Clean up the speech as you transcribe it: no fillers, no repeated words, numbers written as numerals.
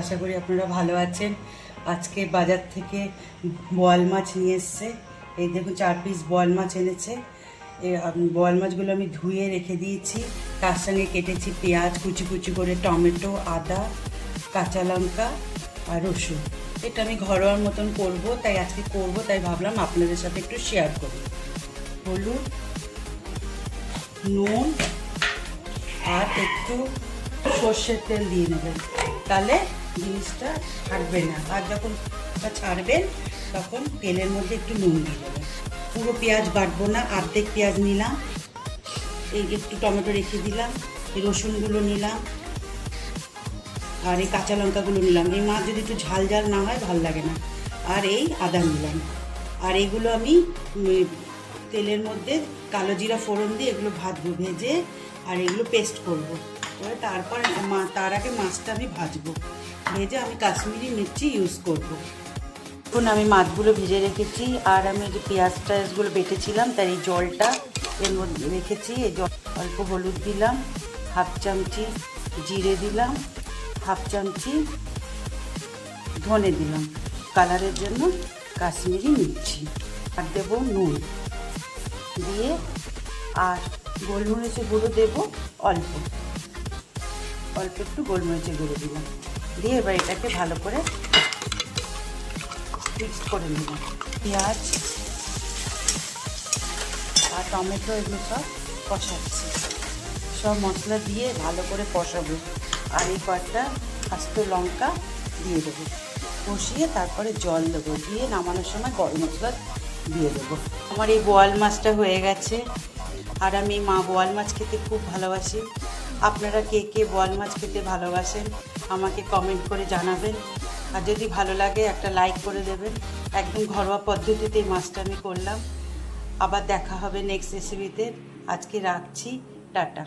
আশা করি আপনারা ভালো আছেন। আজকে বাজার থেকে বোয়াল মাছ নিয়ে এসছে। এই দেখুন 4 পিস বোয়াল মাছ এনেছে। এই বোয়াল মাছগুলো আমি ধুয়ে রেখে দিয়েছি। তার সঙ্গে কেটেছি পেঁয়াজ কুচি কুচি করে, টমেটো, আদা, কাঁচা লঙ্কা আর রসুন। এটা আমি ঘরোয়ার মতন করব, তাই আজকে করব, তাই ভাবলাম আপনাদের সাথে একটু শেয়ার করি। হলুদ, নুন আর একটু সর্ষের তেল দিয়ে নেবেন, তাহলে জিনিসটা ছাড়বে না। আর যখন ছাড়বেন তখন তেলের মধ্যে একটু নুন দিয়ে দেবেন। পুরো পেঁয়াজ বাটবো না, অর্ধেক পেঁয়াজ নিলাম, এই একটু টমেটো রেখে দিলাম, এই রসুনগুলো নিলাম আর এই কাঁচা লঙ্কাগুলো নিলাম। এই মাছ যদি একটু ঝাল ঝাল না হয় ভালো লাগে না। আর এই আদা নিলাম। আর এইগুলো আমি তেলের মধ্যে কালো জিরা ফোড়ন দিয়ে এগুলো ভাজবো, ভেজে আর এগুলো পেস্ট করবো। তারপর তার আগে মাছটা আমি ভাজবো, ভেজে আমি কাশ্মীরি মির্চি ইউজ করবো। এখন আমি মাছগুলো ভেজে রেখেছি, আর আমি যে পেঁয়াজ টেয়াজগুলো বেটেছিলাম তার এই জলটা এর মধ্যে রেখেছি। এই জল অল্প হলুদ দিলাম, হাফ চামচি জিরে দিলাম, হাফ চামচি ধনে দিলাম কালারের জন্য, কাশ্মীরি মির্চি, আর দেবো নুন দিয়ে, আর গোলমরিচের গুঁড়ো দেবো অল্প অল্প একটু গোলমরিচের গুঁড়ো দিলাম, দিয়ে এবার এটাকে ভালো করে মিক্সড করে নিলাম। পেঁয়াজ আর টমেটো এগুলো সব কষাচ্ছি, সব মশলা দিয়ে ভালো করে কষাবো। আর এই কয়েকটা আস্ত লঙ্কা দিয়ে দেবো, কষিয়ে তারপরে জল দেবো, দিয়ে নামানোর সময় গরম মশলা দিয়ে দেবো। আমার এই বোয়াল মাছটা হয়ে গেছে। আর আমি বোয়াল মাছ খেতে খুব ভালোবাসি। আপনারা কে কে বোয়াল মাছ খেতে ভালোবাসেন আমাকে কমেন্ট করে জানাবেন। আর যদি ভালো লাগে একটা লাইক করে দেবেন। একদম ঘরোয়া পদ্ধতিতে এই মাছটা আমি করলাম। আবার দেখা হবে নেক্সট রেসিপিতে। আজকে রাখছি, টাটা।